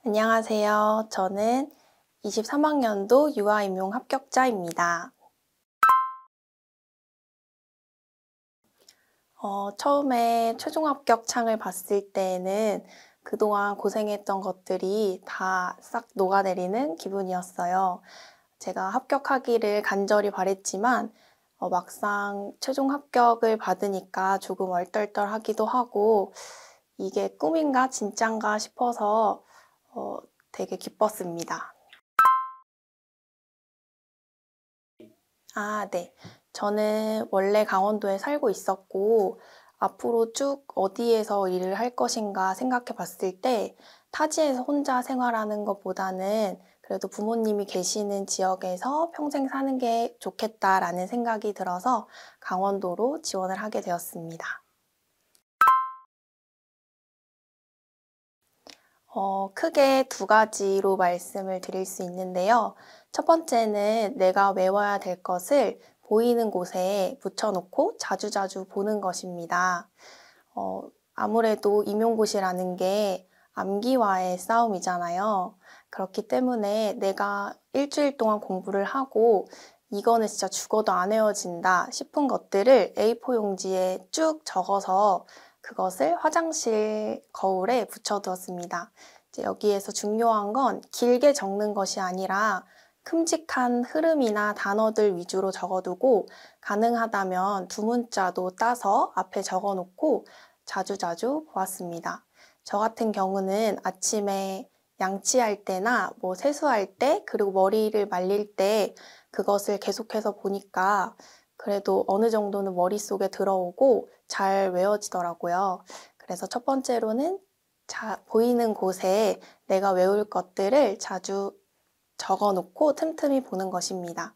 안녕하세요. 저는 23학년도 유아임용 합격자입니다. 처음에 최종 합격 창을 봤을 때에는 그동안 고생했던 것들이 다 싹 녹아내리는 기분이었어요. 제가 합격하기를 간절히 바랬지만 막상 최종 합격을 받으니까 조금 얼떨떨하기도 하고 이게 꿈인가 진짠가 싶어서 되게 기뻤습니다. 네. 저는 원래 강원도에 살고 있었고, 앞으로 쭉 어디에서 일을 할 것인가 생각해 봤을 때, 타지에서 혼자 생활하는 것보다는 그래도 부모님이 계시는 지역에서 평생 사는 게 좋겠다라는 생각이 들어서 강원도로 지원을 하게 되었습니다. 크게 두 가지로 말씀을 드릴 수 있는데요. 첫 번째는 내가 외워야 될 것을 보이는 곳에 붙여놓고 자주자주 보는 것입니다. 아무래도 임용고시라는 게 암기와의 싸움이잖아요. 그렇기 때문에 내가 일주일 동안 공부를 하고 이거는 진짜 죽어도 안 외워진다 싶은 것들을 A4 용지에 쭉 적어서 그것을 화장실 거울에 붙여두었습니다. 이제 여기에서 중요한 건 길게 적는 것이 아니라 큼직한 흐름이나 단어들 위주로 적어두고 가능하다면 두 문자도 따서 앞에 적어놓고 자주자주 보았습니다. 저 같은 경우는 아침에 양치할 때나 세수할 때 그리고 머리를 말릴 때 그것을 계속해서 보니까 그래도 어느 정도는 머릿속에 들어오고 잘 외워지더라고요. 그래서 첫 번째로는 보이는 곳에 내가 외울 것들을 자주 적어놓고 틈틈이 보는 것입니다.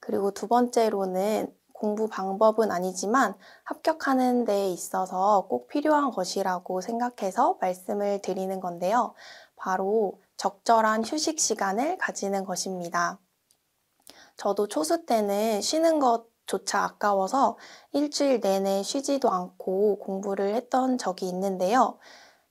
그리고 두 번째로는 공부 방법은 아니지만 합격하는 데 있어서 꼭 필요한 것이라고 생각해서 말씀을 드리는 건데요. 바로 적절한 휴식 시간을 가지는 것입니다. 저도 초수 때는 쉬는 것조차 아까워서 일주일 내내 쉬지도 않고 공부를 했던 적이 있는데요.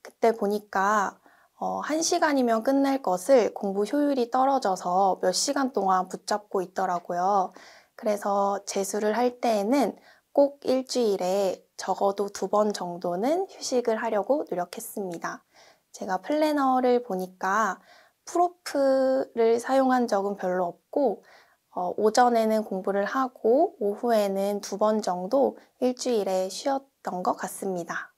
그때 보니까 1시간이면 끝낼 것을 공부 효율이 떨어져서 몇 시간 동안 붙잡고 있더라고요. 그래서 재수를 할 때에는 꼭 일주일에 적어도 2번 정도는 휴식을 하려고 노력했습니다. 제가 플래너를 보니까 프로프를 사용한 적은 별로 없고 오전에는 공부를 하고 오후에는 2번 정도 일주일에 쉬었던 것 같습니다.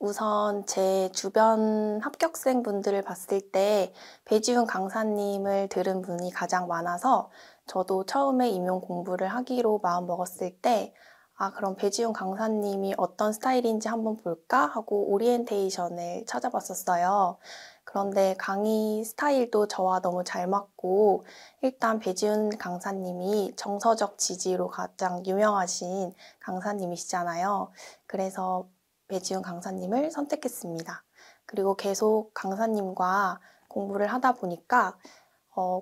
우선 제 주변 합격생분들을 봤을 때 배지훈 강사님을 들은 분이 가장 많아서 저도 처음에 임용 공부를 하기로 마음먹었을 때 그럼 배지훈 강사님이 어떤 스타일인지 한번 볼까 하고 오리엔테이션을 찾아봤었어요. 그런데 강의 스타일도 저와 너무 잘 맞고 일단 배지훈 강사님이 정서적 지지로 가장 유명하신 강사님이시잖아요. 그래서 배지훈 강사님을 선택했습니다. 그리고 계속 강사님과 공부를 하다 보니까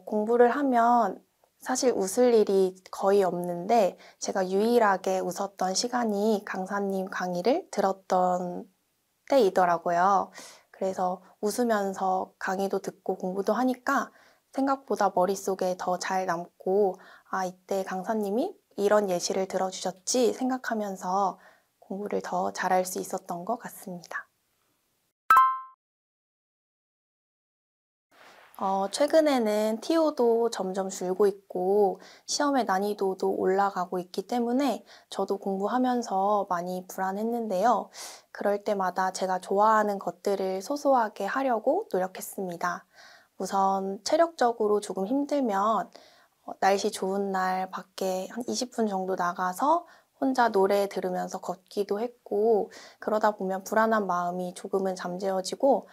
공부를 하면 사실 웃을 일이 거의 없는데 제가 유일하게 웃었던 시간이 강사님 강의를 들었던 때이더라고요. 그래서 웃으면서 강의도 듣고 공부도 하니까 생각보다 머릿속에 더 잘 남고 이때 강사님이 이런 예시를 들어주셨지 생각하면서 공부를 더 잘할 수 있었던 것 같습니다. 최근에는 TO도 점점 줄고 있고 시험의 난이도도 올라가고 있기 때문에 저도 공부하면서 많이 불안했는데요. 그럴 때마다 제가 좋아하는 것들을 소소하게 하려고 노력했습니다. 우선 체력적으로 조금 힘들면 날씨 좋은 날 밖에 한 20분 정도 나가서 혼자 노래 들으면서 걷기도 했고 그러다 보면 불안한 마음이 조금은 잠재워지고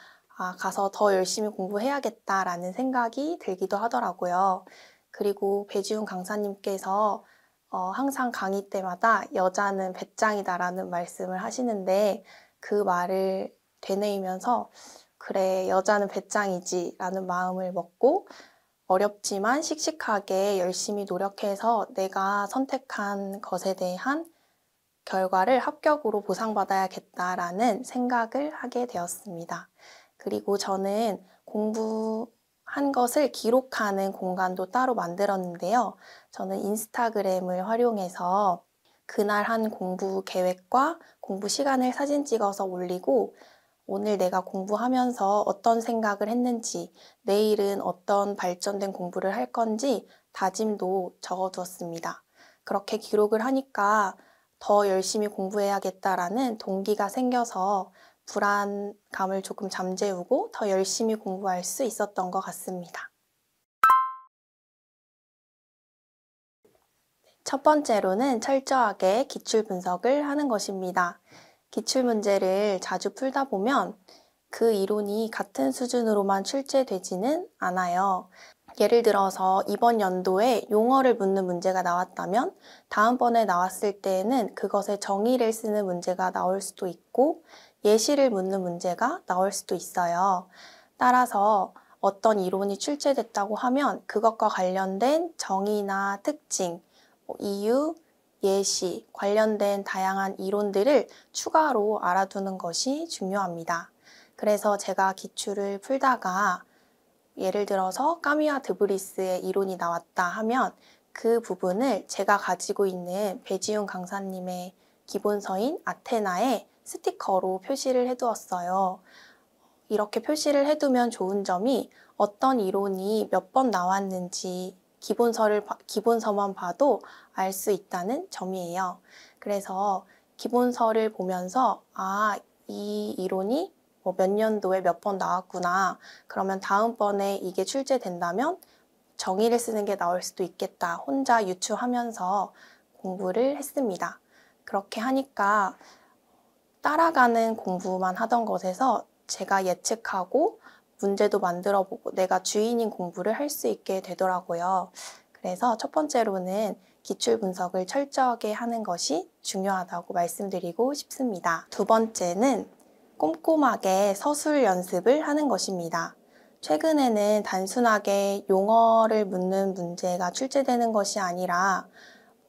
가서 더 열심히 공부해야겠다라는 생각이 들기도 하더라고요. 그리고 배지훈 강사님께서 항상 강의 때마다 여자는 배짱이다라는 말씀을 하시는데 그 말을 되뇌이면서 그래, 여자는 배짱이지 라는 마음을 먹고 어렵지만 씩씩하게 열심히 노력해서 내가 선택한 것에 대한 결과를 합격으로 보상받아야겠다라는 생각을 하게 되었습니다. 그리고 저는 공부한 것을 기록하는 공간도 따로 만들었는데요. 저는 인스타그램을 활용해서 그날 한 공부 계획과 공부 시간을 사진 찍어서 올리고 오늘 내가 공부하면서 어떤 생각을 했는지, 내일은 어떤 발전된 공부를 할 건지 다짐도 적어두었습니다. 그렇게 기록을 하니까 더 열심히 공부해야겠다라는 동기가 생겨서 불안감을 조금 잠재우고 더 열심히 공부할 수 있었던 것 같습니다. 첫 번째로는 철저하게 기출 분석을 하는 것입니다. 기출문제를 자주 풀다 보면 그 이론이 같은 수준으로만 출제되지는 않아요. 예를 들어서 이번 연도에 용어를 묻는 문제가 나왔다면 다음번에 나왔을 때에는 그것의 정의를 쓰는 문제가 나올 수도 있고 예시를 묻는 문제가 나올 수도 있어요. 따라서 어떤 이론이 출제됐다고 하면 그것과 관련된 정의나 특징, 이유, 예시, 관련된 다양한 이론들을 추가로 알아두는 것이 중요합니다. 그래서 제가 기출을 풀다가 예를 들어서 까미와 드브리스의 이론이 나왔다 하면 그 부분을 제가 가지고 있는 배지훈 강사님의 기본서인 아테나에 스티커로 표시를 해두었어요. 이렇게 표시를 해두면 좋은 점이 어떤 이론이 몇 번 나왔는지 기본서만 봐도 알 수 있다는 점이에요. 그래서 기본서를 보면서 이 이론이 몇 년도에 몇 번 나왔구나. 그러면 다음번에 이게 출제된다면 정의를 쓰는 게 나올 수도 있겠다. 혼자 유추하면서 공부를 했습니다. 그렇게 하니까 따라가는 공부만 하던 것에서 제가 예측하고 문제도 만들어보고 내가 주인인 공부를 할 수 있게 되더라고요. 그래서 첫 번째로는 기출 분석을 철저하게 하는 것이 중요하다고 말씀드리고 싶습니다. 두 번째는 꼼꼼하게 서술 연습을 하는 것입니다. 최근에는 단순하게 용어를 묻는 문제가 출제되는 것이 아니라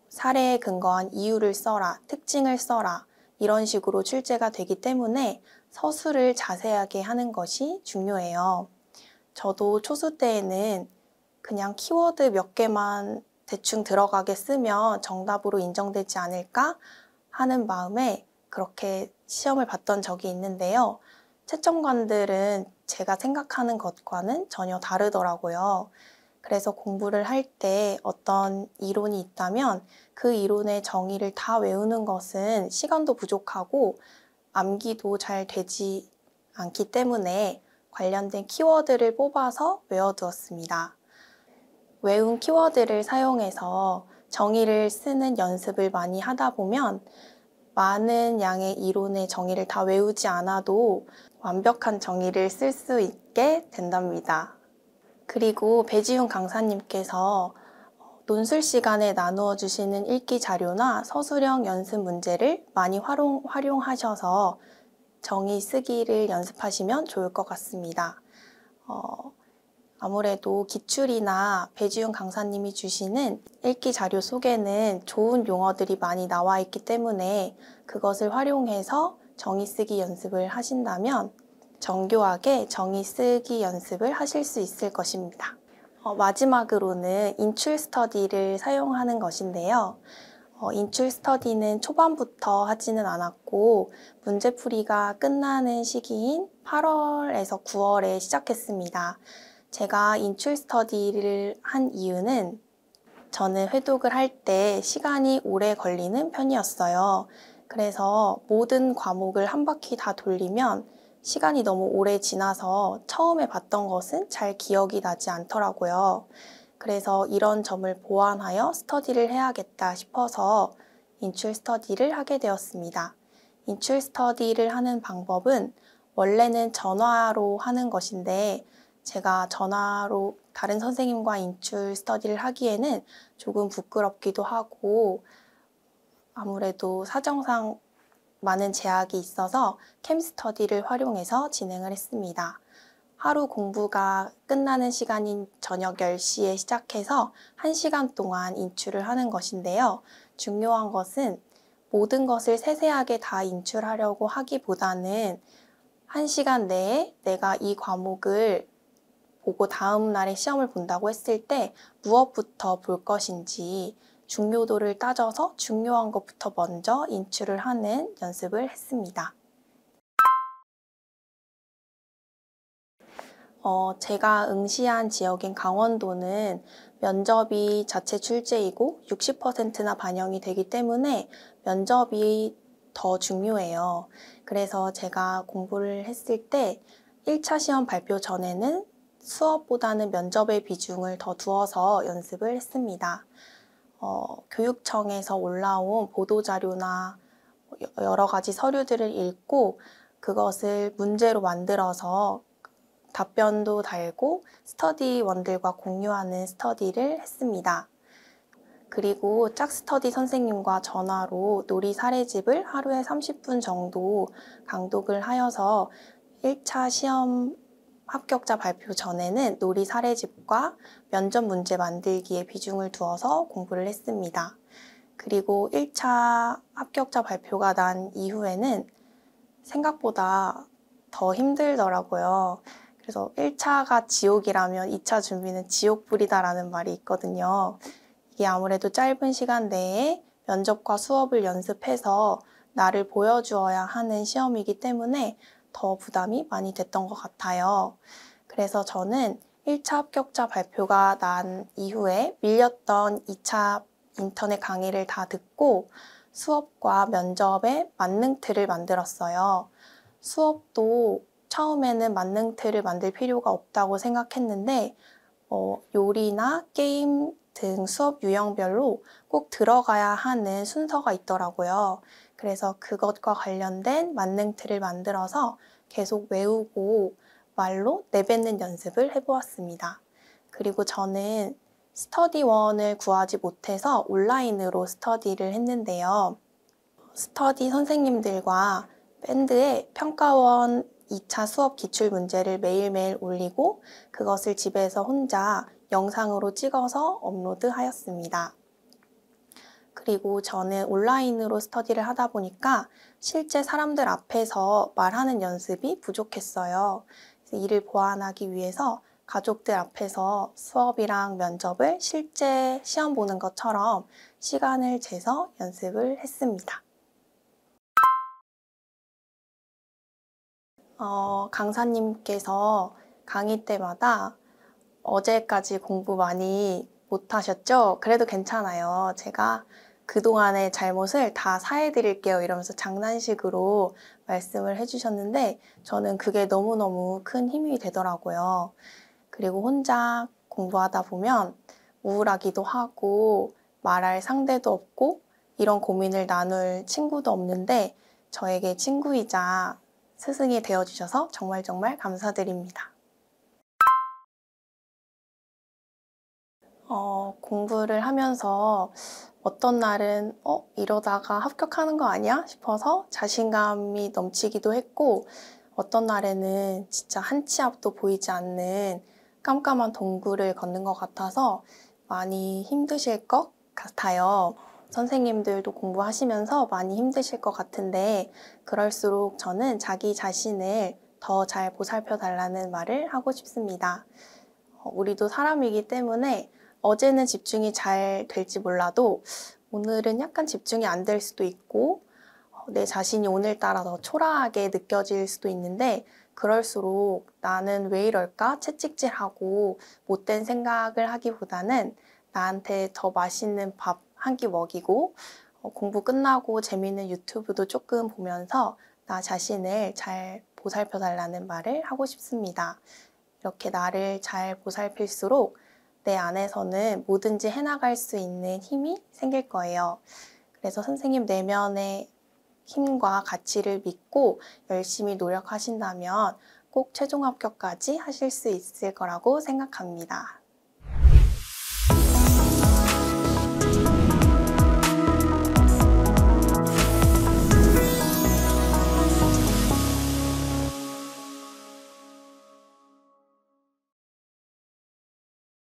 사례에 근거한 이유를 써라, 특징을 써라 이런 식으로 출제가 되기 때문에 서술을 자세하게 하는 것이 중요해요. 저도 초수 때에는 그냥 키워드 몇 개만 대충 들어가게 쓰면 정답으로 인정되지 않을까 하는 마음에 그렇게 시험을 봤던 적이 있는데요. 채점관들은 제가 생각하는 것과는 전혀 다르더라고요. 그래서 공부를 할 때 어떤 이론이 있다면 그 이론의 정의를 다 외우는 것은 시간도 부족하고 암기도 잘 되지 않기 때문에 관련된 키워드를 뽑아서 외워두었습니다. 외운 키워드를 사용해서 정의를 쓰는 연습을 많이 하다 보면 많은 양의 이론의 정의를 다 외우지 않아도 완벽한 정의를 쓸 수 있게 된답니다. 그리고 배지훈 강사님께서 논술 시간에 나누어 주시는 읽기 자료나 서술형 연습 문제를 많이 활용하셔서 정의 쓰기를 연습하시면 좋을 것 같습니다. 아무래도 기출이나 배지훈 강사님이 주시는 읽기 자료 속에는 좋은 용어들이 많이 나와 있기 때문에 그것을 활용해서 정의 쓰기 연습을 하신다면 정교하게 정의 쓰기 연습을 하실 수 있을 것입니다. 마지막으로는 인출 스터디를 사용하는 것인데요. 인출 스터디는 초반부터 하지는 않았고 문제풀이가 끝나는 시기인 8월에서 9월에 시작했습니다. 제가 인출 스터디를 한 이유는 저는 회독을 할 때 시간이 오래 걸리는 편이었어요. 그래서 모든 과목을 한 바퀴 다 돌리면 시간이 너무 오래 지나서 처음에 봤던 것은 잘 기억이 나지 않더라고요. 그래서 이런 점을 보완하여 스터디를 해야겠다 싶어서 인출 스터디를 하게 되었습니다. 인출 스터디를 하는 방법은 원래는 전화로 하는 것인데 제가 전화로 다른 선생님과 인출 스터디를 하기에는 조금 부끄럽기도 하고 아무래도 사정상 많은 제약이 있어서 캠스터디를 활용해서 진행을 했습니다. 하루 공부가 끝나는 시간인 저녁 10시에 시작해서 1시간 동안 인출을 하는 것인데요. 중요한 것은 모든 것을 세세하게 다 인출하려고 하기보다는 1시간 내에 내가 이 과목을 보고 다음 날에 시험을 본다고 했을 때 무엇부터 볼 것인지 중요도를 따져서 중요한 것부터 먼저 인출을 하는 연습을 했습니다. 제가 응시한 지역인 강원도는 면접이 자체 출제이고 60%나 반영이 되기 때문에 면접이 더 중요해요. 그래서 제가 공부를 했을 때 1차 시험 발표 전에는 수업보다는 면접의 비중을 더 두어서 연습을 했습니다. 교육청에서 올라온 보도자료나 여러 가지 서류들을 읽고 그것을 문제로 만들어서 답변도 달고 스터디원들과 공유하는 스터디를 했습니다. 그리고 짝스터디 선생님과 전화로 놀이 사례집을 하루에 30분 정도 강독을 하여서 1차 시험 합격자 발표 전에는 놀이 사례집과 면접 문제 만들기에 비중을 두어서 공부를 했습니다. 그리고 1차 합격자 발표가 난 이후에는 생각보다 더 힘들더라고요. 그래서 1차가 지옥이라면 2차 준비는 지옥불이다라는 말이 있거든요. 이게 아무래도 짧은 시간 내에 면접과 수업을 연습해서 나를 보여주어야 하는 시험이기 때문에 더 부담이 많이 됐던 것 같아요. 그래서 저는 1차 합격자 발표가 난 이후에 밀렸던 2차 인터넷 강의를 다 듣고 수업과 면접의 만능틀을 만들었어요. 수업도 처음에는 만능틀을 만들 필요가 없다고 생각했는데 요리나 게임 등 수업 유형별로 꼭 들어가야 하는 순서가 있더라고요. 그래서 그것과 관련된 만능틀을 만들어서 계속 외우고 말로 내뱉는 연습을 해보았습니다. 그리고 저는 스터디원을 구하지 못해서 온라인으로 스터디를 했는데요. 스터디 선생님들과 밴드에 평가원 2차 수업 기출 문제를 매일매일 올리고 그것을 집에서 혼자 영상으로 찍어서 업로드하였습니다. 그리고 저는 온라인으로 스터디를 하다 보니까 실제 사람들 앞에서 말하는 연습이 부족했어요. 그래서 이를 보완하기 위해서 가족들 앞에서 수업이랑 면접을 실제 시험 보는 것처럼 시간을 재서 연습을 했습니다. 강사님께서 강의 때마다 어제까지 공부 많이 못하셨죠? 그래도 괜찮아요. 제가 그동안의 잘못을 다 사해드릴게요. 이러면서 장난식으로 말씀을 해주셨는데 저는 그게 너무너무 큰 힘이 되더라고요. 그리고 혼자 공부하다 보면 우울하기도 하고 말할 상대도 없고 이런 고민을 나눌 친구도 없는데 저에게 친구이자 스승이 되어주셔서 정말 정말 감사드립니다. 공부를 하면서 어떤 날은 이러다가 합격하는 거 아니야? 싶어서 자신감이 넘치기도 했고 어떤 날에는 진짜 한 치 앞도 보이지 않는 깜깜한 동굴을 걷는 것 같아서 많이 힘드실 것 같아요. 선생님들도 공부하시면서 많이 힘드실 것 같은데 그럴수록 저는 자기 자신을 더 잘 보살펴 달라는 말을 하고 싶습니다. 우리도 사람이기 때문에 어제는 집중이 잘 될지 몰라도 오늘은 약간 집중이 안 될 수도 있고 내 자신이 오늘따라 더 초라하게 느껴질 수도 있는데 그럴수록 나는 왜 이럴까 채찍질하고 못된 생각을 하기보다는 나한테 더 맛있는 밥 한 끼 먹이고 공부 끝나고 재미있는 유튜브도 조금 보면서 나 자신을 잘 보살펴 달라는 말을 하고 싶습니다. 이렇게 나를 잘 보살필수록 내 안에서는 뭐든지 해나갈 수 있는 힘이 생길 거예요. 그래서 선생님 내면의 힘과 가치를 믿고 열심히 노력하신다면 꼭 최종 합격까지 하실 수 있을 거라고 생각합니다.